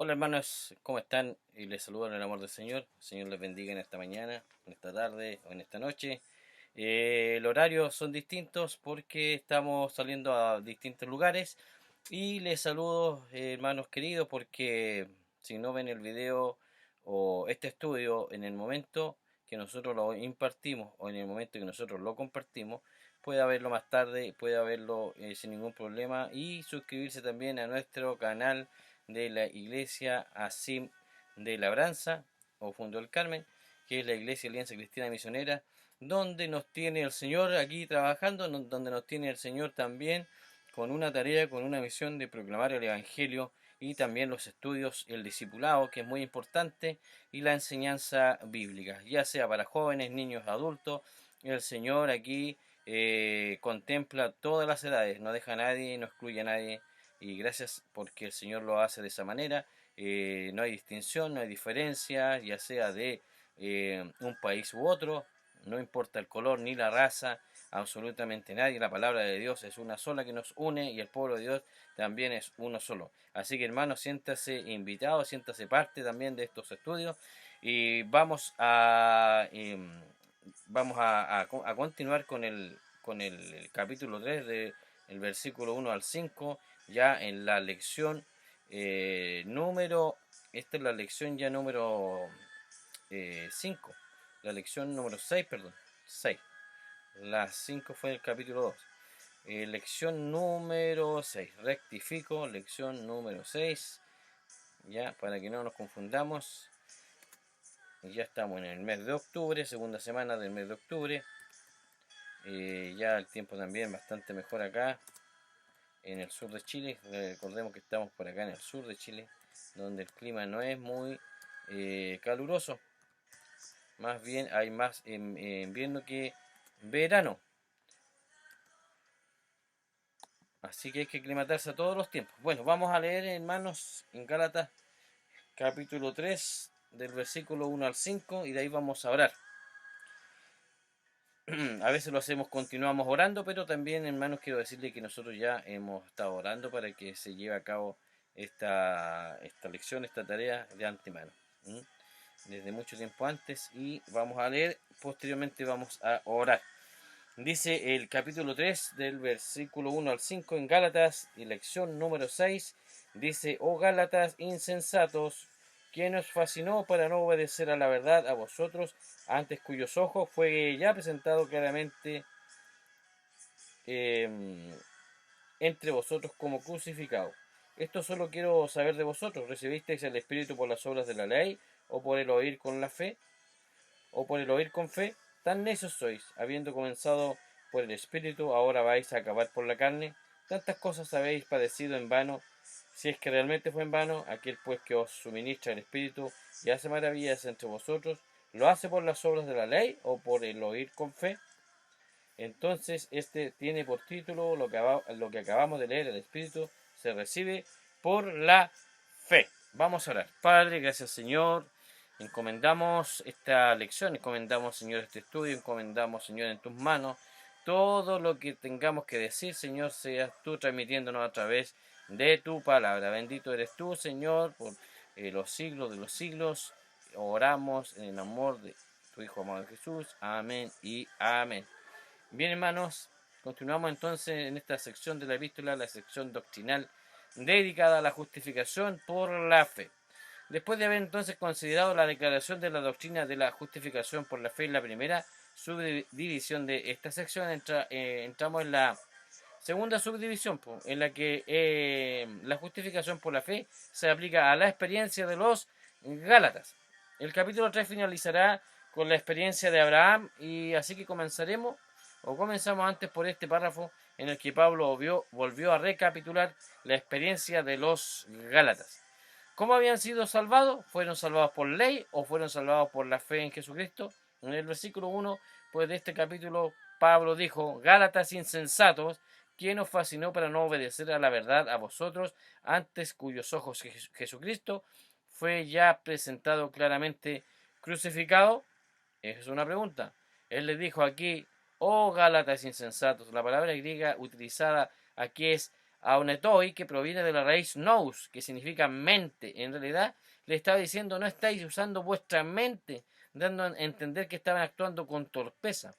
Hola hermanos, ¿cómo están? Y les saludo en el amor del Señor. El Señor les bendiga en esta mañana, en esta tarde o en esta noche. El horario son distintos porque estamos saliendo a distintos lugares. Y les saludo, hermanos queridos, porque si no ven el video o este estudio en el momento que nosotros lo impartimos o en el momento que nosotros lo compartimos, puede verlo más tarde, puede verlo sin ningún problema y suscribirse también a nuestro canal de la iglesia Asim de Labranza o Fundo del Carmen, que es la iglesia Alianza Cristiana Misionera, donde nos tiene el Señor aquí trabajando, donde nos tiene el Señor también con una tarea, con una misión de proclamar el Evangelio y también los estudios, el discipulado, que es muy importante, y la enseñanza bíblica, ya sea para jóvenes, niños, adultos. El Señor aquí contempla todas las edades, no deja a nadie, no excluye a nadie, y gracias porque el Señor lo hace de esa manera. No hay distinción, no hay diferencia, ya sea de un país u otro, no importa el color ni la raza, absolutamente nadie. La palabra de Dios es una sola que nos une y el pueblo de Dios también es uno solo. Así que hermanos, siéntase invitado, siéntase parte también de estos estudios y vamos a continuar con el capítulo 3 del versículo 1 al 5 ya en la lección número, esta es la lección ya número 5, la lección número 6, perdón, 6. La 5 fue el capítulo 2. Lección número 6, rectifico, lección número 6, ya para que no nos confundamos. Ya estamos en el mes de octubre, segunda semana del mes de octubre. Ya el tiempo también bastante mejor acá en el sur de Chile. Recordemos que estamos por acá en el sur de Chile, donde el clima no es muy caluroso. Más bien hay más invierno que verano. Así que hay que aclimatarse a todos los tiempos. Bueno, vamos a leer, hermanos, en Gálatas capítulo 3, del versículo 1 al 5, y de ahí vamos a orar. A veces lo hacemos, continuamos orando, pero también, hermanos, quiero decirle que nosotros ya hemos estado orando para que se lleve a cabo esta lección, esta tarea de antemano. Desde mucho tiempo antes, y vamos a leer, posteriormente vamos a orar. Dice el capítulo 3 del versículo 1 al 5 en Gálatas, y lección número 6, dice: oh Gálatas insensatos, ¿quién os fascinó para no obedecer a la verdad a vosotros, antes cuyos ojos fue ya presentado claramente eh, entre vosotros como crucificado? Esto solo quiero saber de vosotros: ¿recibisteis el Espíritu por las obras de la ley, o por el oír con la fe, o por el oír con fe? Tan necios sois, habiendo comenzado por el Espíritu, ahora vais a acabar por la carne. Tantas cosas habéis padecido en vano, si es que realmente fue en vano. Aquel pues que os suministra el Espíritu y hace maravillas entre vosotros, ¿lo hace por las obras de la ley o por el oír con fe? Entonces este tiene por título lo que acabamos de leer: el Espíritu se recibe por la fe. Vamos a orar. Padre, gracias Señor. Encomendamos esta lección, encomendamos, Señor, este estudio, encomendamos, Señor, en tus manos todo lo que tengamos que decir, Señor, seas tú transmitiéndonos a través de tu palabra. Bendito eres tú, Señor, por los siglos de los siglos. Oramos en el amor de tu Hijo amado Jesús. Amén y amén. Bien, hermanos, continuamos entonces en esta sección de la epístola, la sección doctrinal dedicada a la justificación por la fe. Después de haber entonces considerado la declaración de la doctrina de la justificación por la fe en la primera subdivisión de esta sección, entramos en la segunda subdivisión, en la que la justificación por la fe se aplica a la experiencia de los Gálatas. El capítulo 3 finalizará con la experiencia de Abraham, y así que comenzamos antes por este párrafo en el que Pablo volvió a recapitular la experiencia de los Gálatas. ¿Cómo habían sido salvados? ¿Fueron salvados por ley o fueron salvados por la fe en Jesucristo? En el versículo 1 pues, de este capítulo, Pablo dijo: Gálatas insensatos, ¿quién os fascinó para no obedecer a la verdad a vosotros, antes cuyos ojos Jesucristo fue ya presentado claramente crucificado? Esa es una pregunta. Él les dijo aquí: oh Gálatas insensatos. La palabra griega utilizada aquí es aunetoi, que proviene de la raíz nous, que significa mente. En realidad le estaba diciendo, no estáis usando vuestra mente, dando a entender que estaban actuando con torpeza.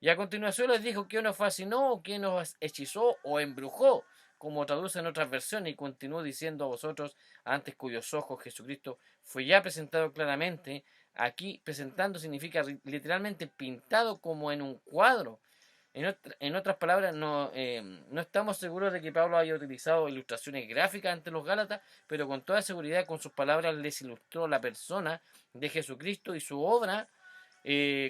Y a continuación les dijo que nos fascinó, que nos hechizó o embrujó, como traducen otras versiones, y continuó diciendo a vosotros, antes cuyos ojos Jesucristo fue ya presentado claramente. Aquí presentando significa literalmente pintado como en un cuadro. En otras palabras, no estamos seguros de que Pablo haya utilizado ilustraciones gráficas ante los Gálatas, pero con toda seguridad con sus palabras les ilustró la persona de Jesucristo y su obra,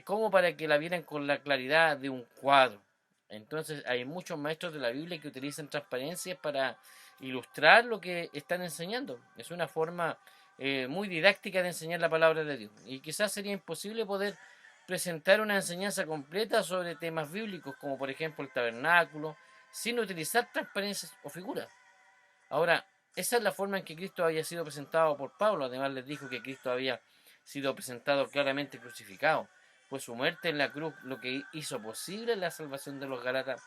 como para que la vieran con la claridad de un cuadro. Entonces hay muchos maestros de la Biblia que utilizan transparencias para ilustrar lo que están enseñando. Es una forma muy didáctica de enseñar la palabra de Dios. Y quizás sería imposible poder presentar una enseñanza completa sobre temas bíblicos, como por ejemplo el tabernáculo, sin utilizar transparencias o figuras. Ahora, esa es la forma en que Cristo había sido presentado por Pablo. Además les dijo que Cristo había sido presentado claramente crucificado, pues su muerte en la cruz lo que hizo posible la salvación de los Galatas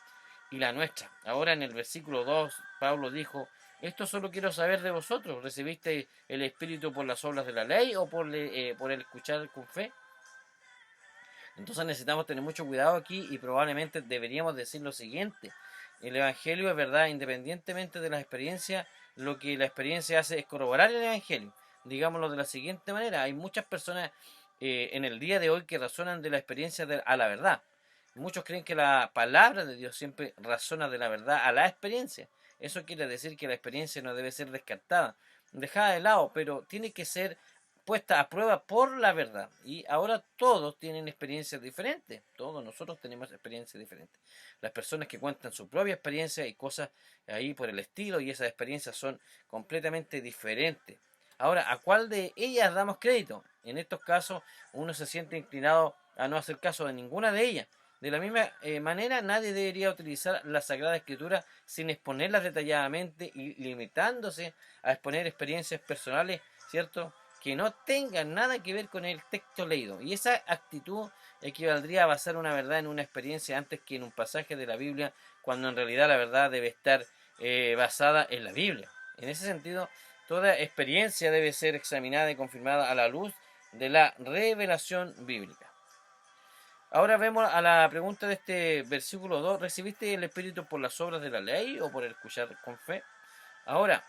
y la nuestra. Ahora en el versículo 2, Pablo dijo, esto solo quiero saber de vosotros, ¿recibiste el Espíritu por las obras de la ley o por el escuchar con fe? Entonces necesitamos tener mucho cuidado aquí y probablemente deberíamos decir lo siguiente. El Evangelio es verdad independientemente de las experiencias. Lo que la experiencia hace es corroborar el Evangelio. Digámoslo de la siguiente manera. Hay muchas personas en el día de hoy que razonan de la experiencia a la verdad. Muchos creen que la palabra de Dios siempre razona de la verdad a la experiencia. Eso quiere decir que la experiencia no debe ser descartada, dejada de lado, pero tiene que ser puesta a prueba por la verdad. Y ahora todos tienen experiencias diferentes. Todos nosotros tenemos experiencias diferentes. Las personas que cuentan su propia experiencia y cosas ahí por el estilo, y esas experiencias son completamente diferentes. Ahora, ¿a cuál de ellas damos crédito? En estos casos, uno se siente inclinado a no hacer caso de ninguna de ellas. De la misma manera, nadie debería utilizar la Sagrada Escritura sin exponerlas detalladamente y limitándose a exponer experiencias personales, ¿cierto?, que no tengan nada que ver con el texto leído. Y esa actitud equivaldría a basar una verdad en una experiencia antes que en un pasaje de la Biblia, cuando en realidad la verdad debe estar basada en la Biblia. En ese sentido, toda experiencia debe ser examinada y confirmada a la luz de la revelación bíblica. Ahora vemos a la pregunta de este versículo 2. ¿Recibiste el Espíritu por las obras de la ley o por el escuchar con fe? Ahora,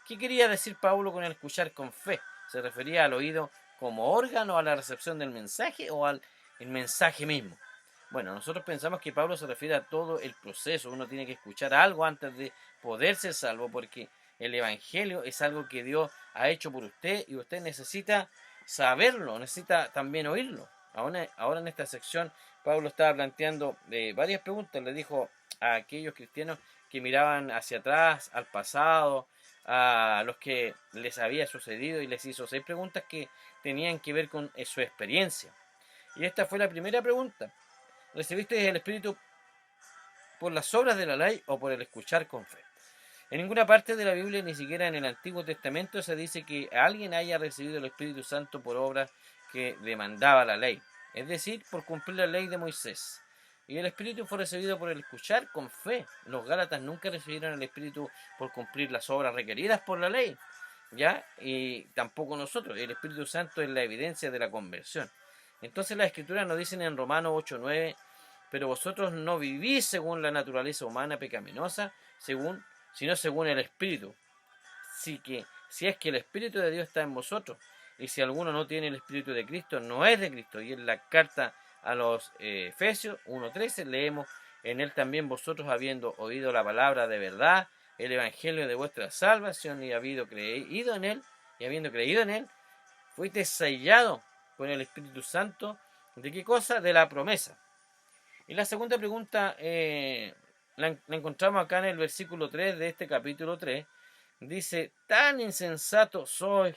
¿qué quería decir Pablo con el escuchar con fe? ¿Se refería al oído como órgano a la recepción del mensaje o al el mensaje mismo? Bueno, nosotros pensamos que Pablo se refiere a todo el proceso. Uno tiene que escuchar algo antes de poder ser salvo, porque el Evangelio es algo que Dios ha hecho por usted y usted necesita saberlo, necesita también oírlo. Ahora en esta sección Pablo estaba planteando varias preguntas. Le dijo a aquellos cristianos que miraban hacia atrás, al pasado, a los que les había sucedido, y les hizo 6 preguntas que tenían que ver con su experiencia. Y esta fue la primera pregunta. ¿Recibiste el Espíritu por las obras de la ley o por el escuchar con fe? En ninguna parte de la Biblia, ni siquiera en el Antiguo Testamento, se dice que alguien haya recibido el Espíritu Santo por obras que demandaba la ley, es decir, por cumplir la ley de Moisés. Y el Espíritu fue recibido por el escuchar con fe. Los Gálatas nunca recibieron el Espíritu por cumplir las obras requeridas por la ley, ¿ya? Y tampoco nosotros. El Espíritu Santo es la evidencia de la conversión. Entonces las Escrituras nos dicen en Romanos 8:9, pero vosotros no vivís según la naturaleza humana pecaminosa, sino según el Espíritu. Si es que el Espíritu de Dios está en vosotros, y si alguno no tiene el Espíritu de Cristo, no es de Cristo. Y en la carta a los Efesios 1:13 leemos, en él también vosotros, habiendo oído la palabra de verdad, el evangelio de vuestra salvación, y habiendo creído en él, fuiste sellado con el Espíritu Santo. ¿De qué cosa? De la promesa. Y la segunda pregunta la encontramos acá en el versículo 3 de este capítulo 3. Dice, tan insensatos sois,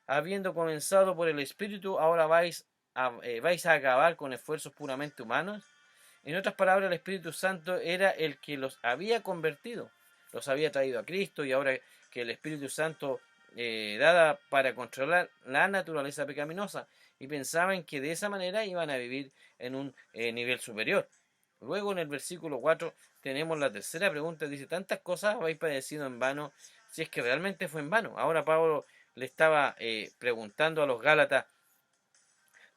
habiendo comenzado por el Espíritu, ahora vais a acabar con esfuerzos puramente humanos. En otras palabras, el Espíritu Santo era el que los había convertido, los había traído a Cristo, y ahora que el Espíritu Santo dada para controlar la naturaleza pecaminosa, y pensaban que de esa manera iban a vivir en un nivel superior. Luego en el versículo 4 tenemos la tercera pregunta, dice, tantas cosas habéis padecido en vano, si es que realmente fue en vano. Ahora Pablo le estaba preguntando a los Gálatas,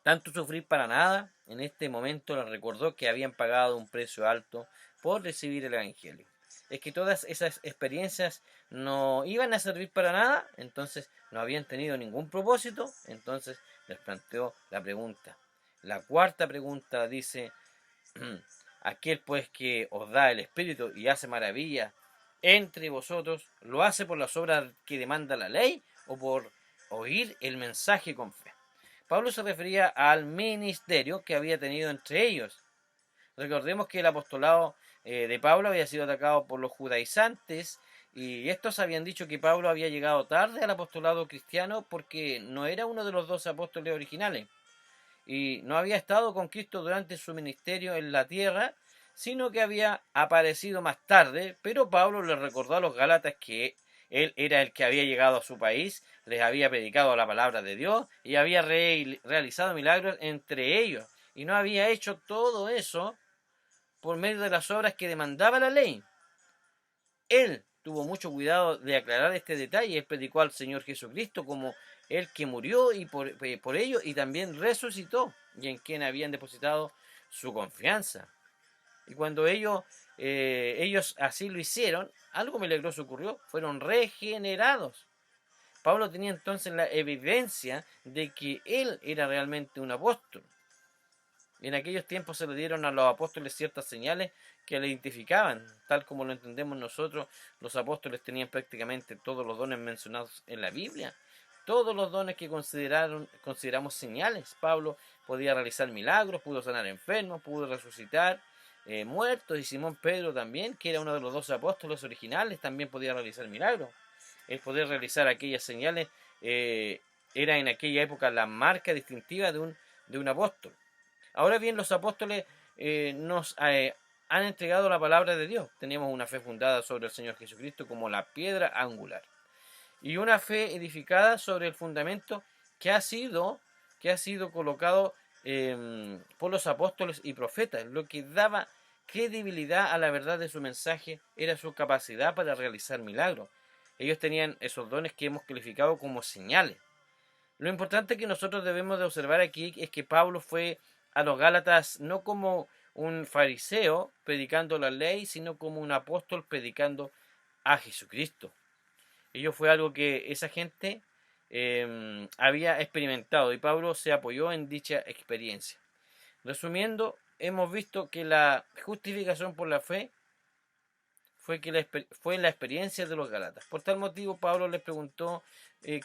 ¿tanto sufrir para nada? En este momento les recordó que habían pagado un precio alto por recibir el Evangelio. Es que todas esas experiencias no iban a servir para nada, entonces no habían tenido ningún propósito, entonces les planteó la pregunta. La cuarta pregunta dice, aquel pues que os da el Espíritu y hace maravillas entre vosotros, ¿lo hace por las obras que demanda la ley o por oír el mensaje con fe? Pablo se refería al ministerio que había tenido entre ellos. Recordemos que el apostolado de Pablo había sido atacado por los judaizantes y estos habían dicho que Pablo había llegado tarde al apostolado cristiano porque no era uno de los 12 apóstoles originales y no había estado con Cristo durante su ministerio en la tierra, sino que había aparecido más tarde, pero Pablo le recordó a los Gálatas que él era el que había llegado a su país, les había predicado la palabra de Dios y había realizado milagros entre ellos, y no había hecho todo eso por medio de las obras que demandaba la ley. Él tuvo mucho cuidado de aclarar este detalle. Él predicó al Señor Jesucristo como el que murió y por ello y también resucitó y en quien habían depositado su confianza. Y cuando ellos así lo hicieron, algo milagroso ocurrió, fueron regenerados. Pablo tenía entonces la evidencia de que él era realmente un apóstol. En aquellos tiempos se le dieron a los apóstoles ciertas señales que le identificaban, tal como lo entendemos nosotros. Los apóstoles tenían prácticamente todos los dones mencionados en la Biblia, todos los dones que consideramos señales. Pablo podía realizar milagros, pudo sanar enfermos, pudo resucitar muertos, y Simón Pedro también, que era uno de los 12 apóstoles originales, también podía realizar milagros. El poder realizar aquellas señales era en aquella época la marca distintiva de un apóstol. Ahora bien, los apóstoles nos han entregado la palabra de Dios. Tenemos una fe fundada sobre el Señor Jesucristo como la piedra angular. Y una fe edificada sobre el fundamento que ha sido colocado por los apóstoles y profetas. Lo que daba credibilidad a la verdad de su mensaje era su capacidad para realizar milagros. Ellos tenían esos dones que hemos calificado como señales. Lo importante que nosotros debemos de observar aquí es que Pablo fue a los Gálatas no como un fariseo predicando la ley, sino como un apóstol predicando a Jesucristo. Ello fue algo que esa gente había experimentado y Pablo se apoyó en dicha experiencia. Resumiendo, hemos visto que la justificación por la fe fue la experiencia de los Gálatas. Por tal motivo, Pablo les preguntó,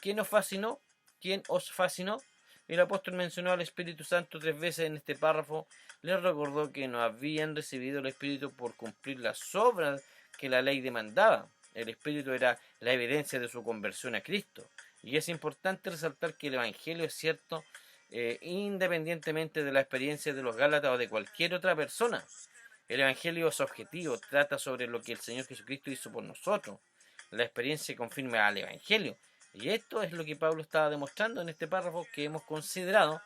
¿quién os fascinó? ¿Quién os fascinó? El apóstol mencionó al Espíritu Santo 3 veces en este párrafo. Les recordó que no habían recibido el Espíritu por cumplir las obras que la ley demandaba. El Espíritu era la evidencia de su conversión a Cristo. Y es importante resaltar que el Evangelio es cierto independientemente de la experiencia de los Gálatas o de cualquier otra persona. El Evangelio es objetivo, trata sobre lo que el Señor Jesucristo hizo por nosotros. La experiencia confirma al Evangelio. Y esto es lo que Pablo estaba demostrando en este párrafo que hemos considerado.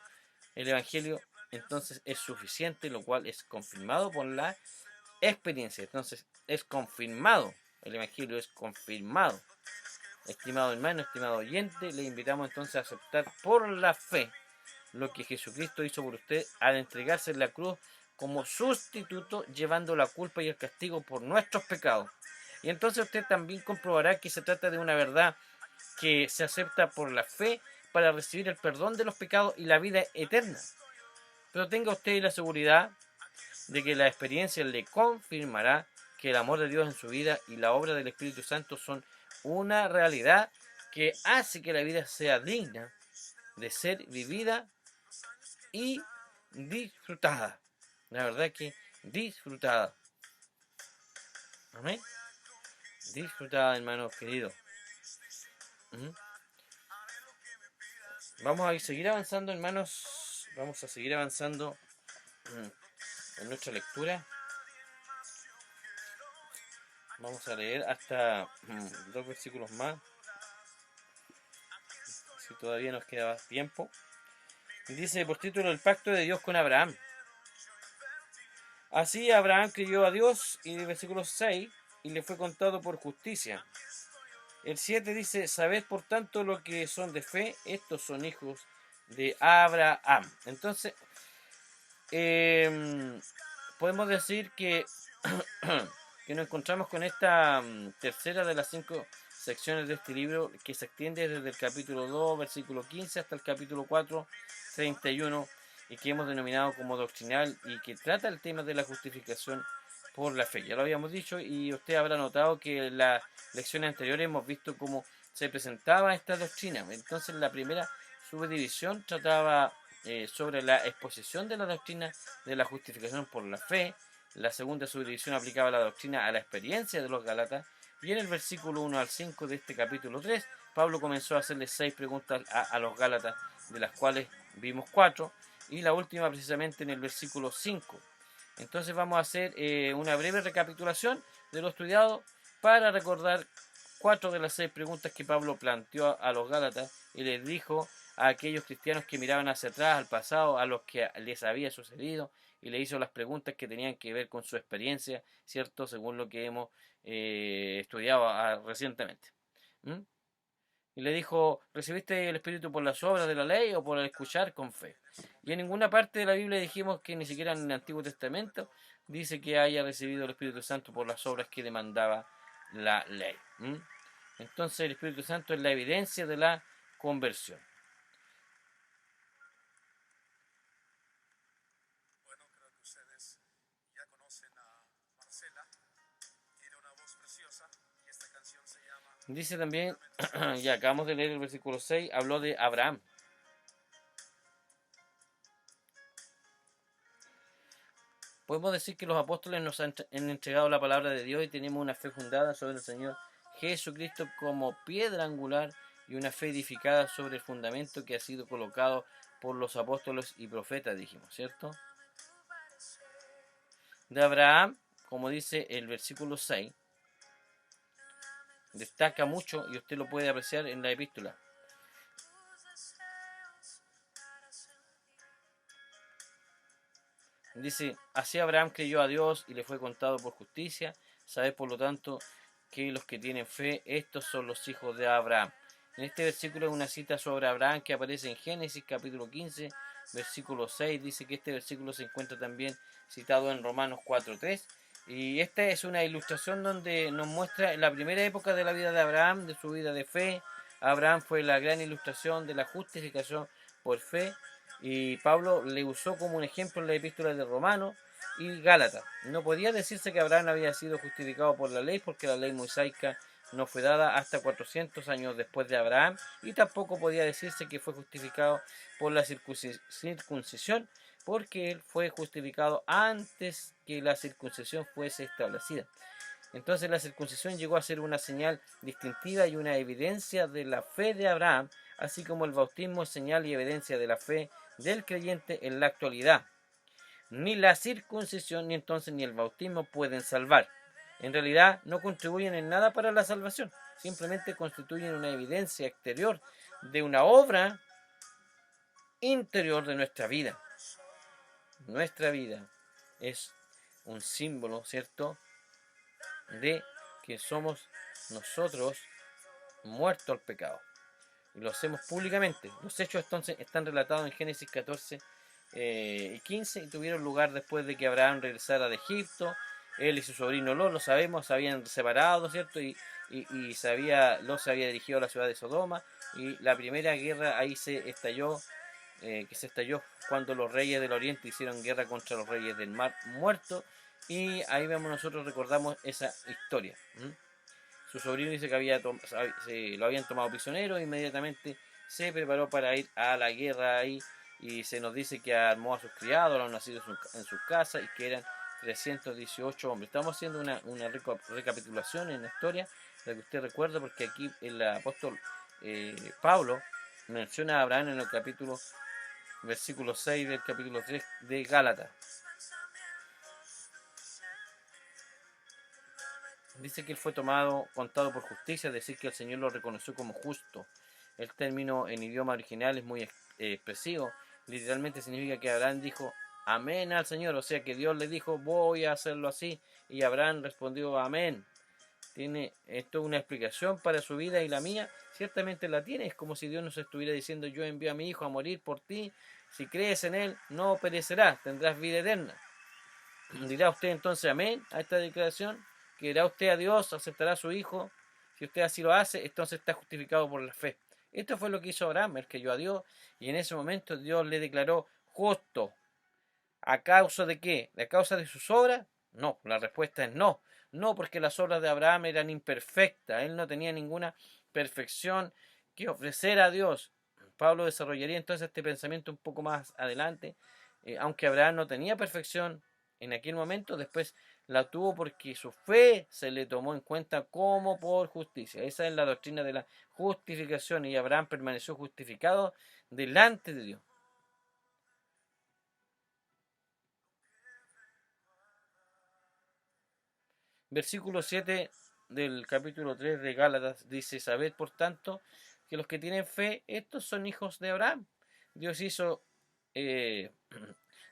El Evangelio entonces es suficiente, lo cual es confirmado por la experiencia. Entonces es confirmado. El Evangelio es confirmado. Estimado hermano, estimado oyente, le invitamos entonces a aceptar por la fe lo que Jesucristo hizo por usted al entregarse en la cruz como sustituto, llevando la culpa y el castigo por nuestros pecados. Y entonces usted también comprobará que se trata de una verdad que se acepta por la fe para recibir el perdón de los pecados y la vida eterna. Pero tenga usted la seguridad de que la experiencia le confirmará que el amor de Dios en su vida y la obra del Espíritu Santo son una realidad que hace que la vida sea digna de ser vivida y disfrutada. La verdad que disfrutada. Amén. Disfrutada, hermanos queridos. Vamos a seguir avanzando, hermanos. Vamos a seguir avanzando en nuestra lectura. Vamos a leer hasta 2 versículos más. Si todavía nos queda tiempo. Dice por título el pacto de Dios con Abraham. Así Abraham creyó a Dios, y el versículo 6, y le fue contado por justicia. El 7 dice, sabed por tanto lo que son de fe, estos son hijos de Abraham. Entonces, podemos decir que, que nos encontramos con esta tercera de las 5 secciones de este libro, que se extiende desde el capítulo 2, versículo 15, hasta el capítulo 4, 31, y que hemos denominado como doctrinal, y que trata el tema de la justificación por la fe. Ya lo habíamos dicho, y usted habrá notado que en las lecciones anteriores hemos visto cómo se presentaba esta doctrina. Entonces, la primera subdivisión trataba sobre la exposición de la doctrina de la justificación por la fe. La segunda subdivisión aplicaba la doctrina a la experiencia de los Gálatas. Y en el versículo 1 al 5 de este capítulo 3, Pablo comenzó a hacerle 6 preguntas a los Gálatas, de las cuales vimos 4, y la última precisamente en el versículo 5. Entonces vamos a hacer una breve recapitulación de lo estudiado para recordar 4 de las 6 preguntas que Pablo planteó a los Gálatas y les dijo a aquellos cristianos que miraban hacia atrás, al pasado, a los que les había sucedido, y le hizo las preguntas que tenían que ver con su experiencia, ¿cierto? Según lo que hemos estudiado recientemente. ¿Mm? Y le dijo, ¿recibiste el Espíritu por las obras de la ley o por el escuchar con fe? Y en ninguna parte de la Biblia dijimos que ni siquiera en el Antiguo Testamento dice que haya recibido el Espíritu Santo por las obras que demandaba la ley. ¿Mm? Entonces el Espíritu Santo es la evidencia de la conversión. Bueno, creo que ustedes ya conocen a Marcela. Tiene una voz preciosa y esta canción se llama... Dice también, ya acabamos de leer el versículo 6, habló de Abraham. Podemos decir que los apóstoles nos han entregado la palabra de Dios y tenemos una fe fundada sobre el Señor Jesucristo como piedra angular y una fe edificada sobre el fundamento que ha sido colocado por los apóstoles y profetas, dijimos, ¿cierto? De Abraham, como dice el versículo 6, destaca mucho y usted lo puede apreciar en la epístola. Dice, así Abraham creyó a Dios y le fue contado por justicia. Sabed por lo tanto que los que tienen fe, estos son los hijos de Abraham. En este versículo hay una cita sobre Abraham que aparece en Génesis capítulo 15, versículo 6. Dice que este versículo se encuentra también citado en Romanos 4:3. Y esta es una ilustración donde nos muestra la primera época de la vida de Abraham, de su vida de fe. Abraham fue la gran ilustración de la justificación por fe. Y Pablo le usó como un ejemplo en la epístola de Romanos y Gálatas. No podía decirse que Abraham había sido justificado por la ley, porque la ley mosaica no fue dada hasta 400 años después de Abraham, y tampoco podía decirse que fue justificado por la circuncisión, porque él fue justificado antes que la circuncisión fuese establecida. Entonces la circuncisión llegó a ser una señal distintiva y una evidencia de la fe de Abraham, así como el bautismo es señal y evidencia de la fe del creyente en la actualidad. Ni la circuncisión ni entonces ni el bautismo pueden salvar. En realidad no contribuyen en nada para la salvación, simplemente constituyen una evidencia exterior de una obra interior de nuestra vida. Nuestra vida es un símbolo, ¿cierto?, de que somos nosotros muertos al pecado. Y lo hacemos públicamente. Los hechos entonces están relatados en Génesis 14 y 15 y tuvieron lugar después de que Abraham regresara de Egipto. Él y su sobrino Lot, lo sabemos, se habían separado, ¿cierto? Y Lot se había dirigido a la ciudad de Sodoma, y la primera guerra ahí se estalló, cuando los reyes del oriente hicieron guerra contra los reyes del mar Muerto, y ahí vemos, nosotros recordamos esa historia. Su sobrino dice que lo habían tomado prisionero, inmediatamente se preparó para ir a la guerra ahí, y se nos dice que armó a sus criados, a los nacidos en sus casas, y que eran 318 hombres. Estamos haciendo una recapitulación en la historia, para que usted recuerde, porque aquí el apóstol Pablo menciona a Abraham en el versículo 6 del capítulo 3 de Gálatas. Dice que él fue contado por justicia, es decir, que el Señor lo reconoció como justo. El término en idioma original es muy expresivo. Literalmente significa que Abraham dijo, amén al Señor. O sea que Dios le dijo, voy a hacerlo así. Y Abraham respondió, amén. Tiene esto una explicación para su vida y la mía. Ciertamente la tiene. Es como si Dios nos estuviera diciendo, yo envío a mi hijo a morir por ti. Si crees en él, no perecerás, tendrás vida eterna. ¿Dirá usted entonces amén a esta declaración? ¿Creerá usted a Dios? ¿Aceptará a su hijo? Si usted así lo hace, entonces está justificado por la fe. Esto fue lo que hizo Abraham, él creyó a Dios y en ese momento Dios le declaró justo. ¿A causa de qué? ¿A causa de sus obras? No, la respuesta es no. No, porque las obras de Abraham eran imperfectas, él no tenía ninguna perfección que ofrecer a Dios. Pablo desarrollaría entonces este pensamiento un poco más adelante. Aunque Abraham no tenía perfección en aquel momento, después la tuvo porque su fe se le tomó en cuenta como por justicia. Esa es la doctrina de la justificación y Abraham permaneció justificado delante de Dios. Versículo 7 del capítulo 3 de Gálatas dice, sabed por tanto que los que tienen fe, estos son hijos de Abraham. Dios hizo, eh,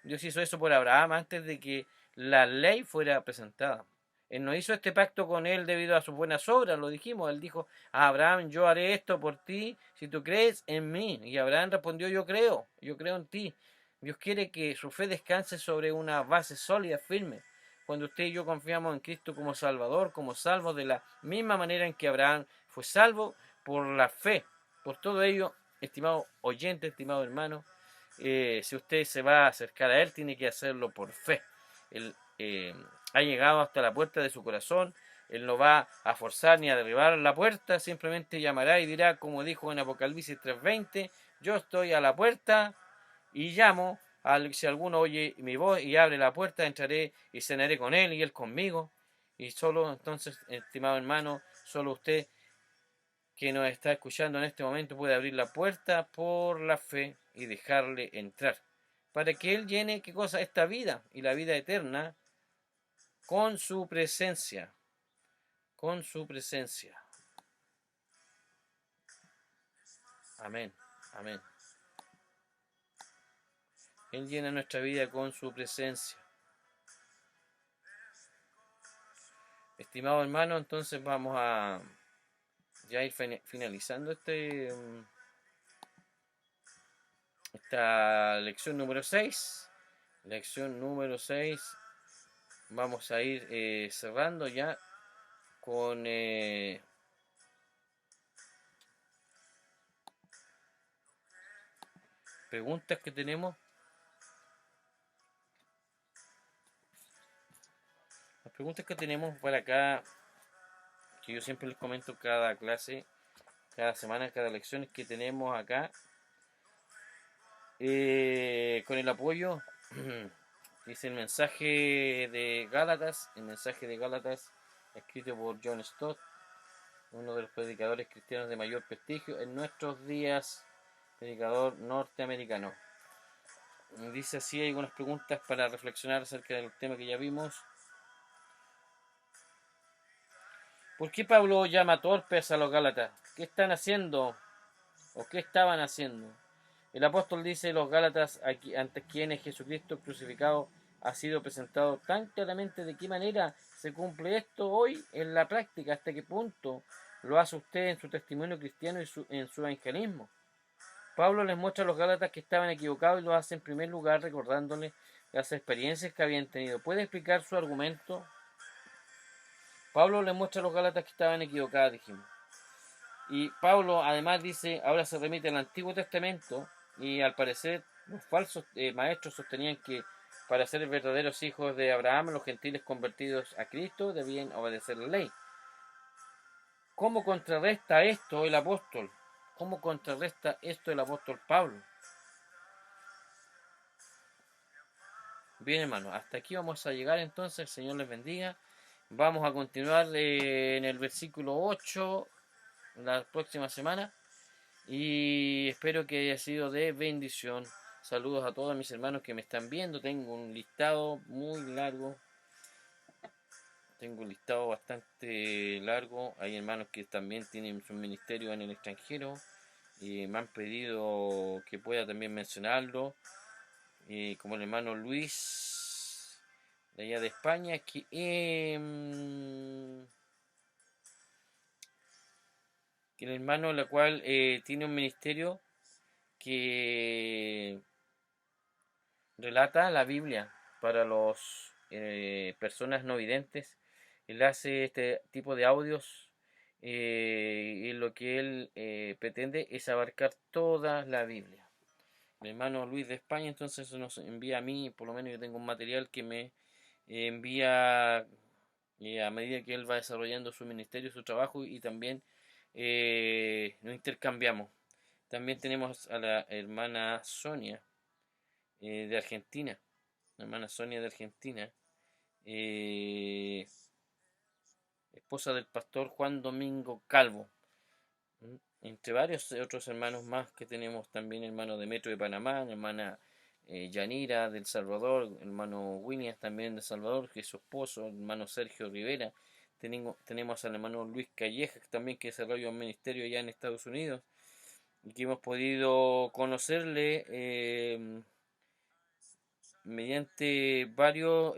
Dios hizo eso por Abraham antes de que la ley fuera presentada. Él no hizo este pacto con él debido a sus buenas obras, lo dijimos. Él dijo a Abraham, yo haré esto por ti si tú crees en mí. Y Abraham respondió, yo creo en ti. Dios quiere que su fe descanse sobre una base sólida, firme. Cuando usted y yo confiamos en Cristo como Salvador, como salvos de la misma manera en que Abraham fue salvo por la fe. Por todo ello, estimado oyente, estimado hermano, si usted se va a acercar a Él, tiene que hacerlo por fe. Él ha llegado hasta la puerta de su corazón. Él no va a forzar ni a derribar la puerta, simplemente llamará y dirá, como dijo en Apocalipsis 3:20, yo estoy a la puerta y llamo. Si alguno oye mi voz y abre la puerta, entraré y cenaré con él y él conmigo. Y solo entonces, estimado hermano, solo usted que nos está escuchando en este momento puede abrir la puerta por la fe y dejarle entrar. Para que Él llene, ¿qué cosa? Esta vida y la vida eterna con su presencia. Con su presencia. Amén. Amén. Él llena nuestra vida con su presencia. Estimado hermano, entonces vamos a ya ir finalizando esta lección número 6. Lección número 6. Vamos a ir cerrando ya con preguntas que tenemos. Las preguntas que tenemos para acá, que yo siempre les comento cada clase, cada semana, cada lección que tenemos acá, con el apoyo, dice el mensaje de Gálatas, escrito por John Stott, uno de los predicadores cristianos de mayor prestigio en nuestros días, predicador norteamericano. Dice así, hay algunas preguntas para reflexionar acerca del tema que ya vimos. ¿Por qué Pablo llama torpes a los Gálatas? ¿Qué están haciendo? ¿O qué estaban haciendo? El apóstol dice, los Gálatas, ante quienes Jesucristo crucificado ha sido presentado tan claramente, de qué manera se cumple esto hoy en la práctica, hasta qué punto lo hace usted en su testimonio cristiano y en su evangelismo. Pablo les muestra a los Gálatas que estaban equivocados y lo hace en primer lugar recordándoles las experiencias que habían tenido. ¿Puede explicar su argumento? Pablo les muestra a los Gálatas que estaban equivocados, dijimos. Y Pablo además dice, ahora se remite al Antiguo Testamento y al parecer los falsos maestros sostenían que para ser verdaderos hijos de Abraham, los gentiles convertidos a Cristo debían obedecer la ley. ¿Cómo contrarresta esto el apóstol? ¿Cómo contrarresta esto el apóstol Pablo? Bien, hermano, hasta aquí vamos a llegar entonces. El Señor les bendiga. Vamos a continuar en el versículo 8 la próxima semana y espero que haya sido de bendición. Saludos a todos mis hermanos que me están viendo. Tengo un listado muy largo. Tengo un listado bastante largo. Hay hermanos que también tienen su ministerio en el extranjero y me han pedido que pueda también mencionarlo. como el hermano Luis de allá de España, que el hermano la cual tiene un ministerio que relata la Biblia para los personas no videntes. Él hace este tipo de audios y lo que él pretende es abarcar toda la Biblia. El hermano Luis de España entonces nos envía a mí, por lo menos yo tengo un material que me envía a medida que él va desarrollando su ministerio, su trabajo, y también nos intercambiamos. También tenemos a la hermana Sonia de Argentina, la hermana Sonia de Argentina, eh, esposa del pastor Juan Domingo Calvo, entre varios otros hermanos más que tenemos también, hermano Demetrio de Panamá, hermana Yanira del Salvador, hermano Williams también de Salvador, que es su esposo, hermano Sergio Rivera, tenemos al hermano Luis Calleja también que desarrolla un ministerio allá en Estados Unidos y que hemos podido conocerle mediante varios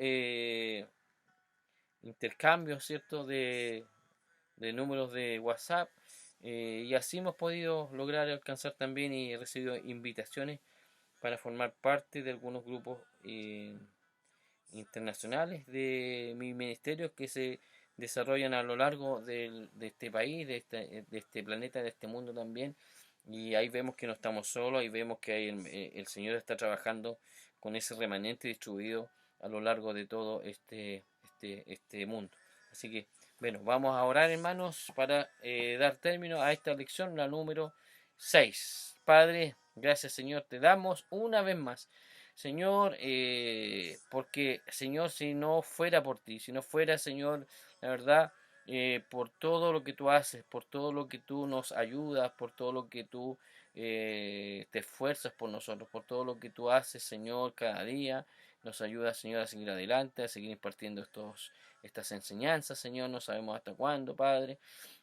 intercambios, ¿cierto?, de números de WhatsApp, y así hemos podido lograr alcanzar también y he recibido invitaciones para formar parte de algunos grupos internacionales de mi ministerio que se desarrollan a lo largo de este país, de este planeta, de este mundo también. Y ahí vemos que no estamos solos, ahí vemos que el Señor está trabajando con ese remanente distribuido a lo largo de todo este mundo. Así que, bueno, vamos a orar, hermanos, para dar término a esta lección, la número 6. Padre, gracias, Señor, te damos una vez más. Señor, porque, Señor, si no fuera por ti, si no fuera, Señor, la verdad, por todo lo que tú haces, por todo lo que tú nos ayudas, por todo lo que tú te esfuerzas por nosotros, por todo lo que tú haces, Señor, cada día. Nos ayuda, Señor, a seguir adelante, a seguir impartiendo estas enseñanzas, Señor. No sabemos hasta cuándo, Padre.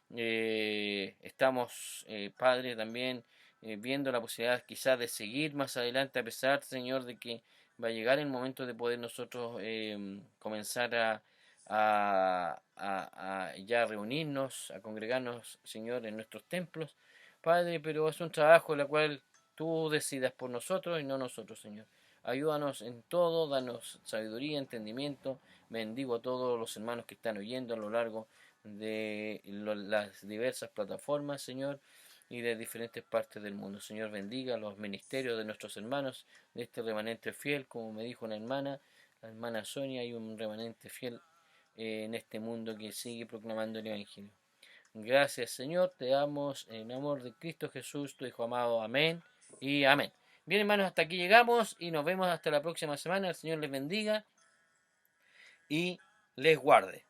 Estamos, Padre, también viendo la posibilidad quizás de seguir más adelante, a pesar, Señor, de que va a llegar el momento de poder nosotros comenzar a ya reunirnos, a congregarnos, Señor, en nuestros templos, Padre, pero es un trabajo en el cual tú decidas por nosotros y no nosotros, Señor. Ayúdanos en todo, danos sabiduría, entendimiento. Bendigo a todos los hermanos que están oyendo a lo largo de las diversas plataformas, Señor, y de diferentes partes del mundo. Señor, bendiga los ministerios de nuestros hermanos, de este remanente fiel, como me dijo una hermana, la hermana Sonia, hay un remanente fiel en este mundo que sigue proclamando el Evangelio. Gracias, Señor, te damos en amor de Cristo Jesús, tu Hijo amado. Amén y amén. Bien, hermanos, hasta aquí llegamos y nos vemos hasta la próxima semana. El Señor les bendiga y les guarde.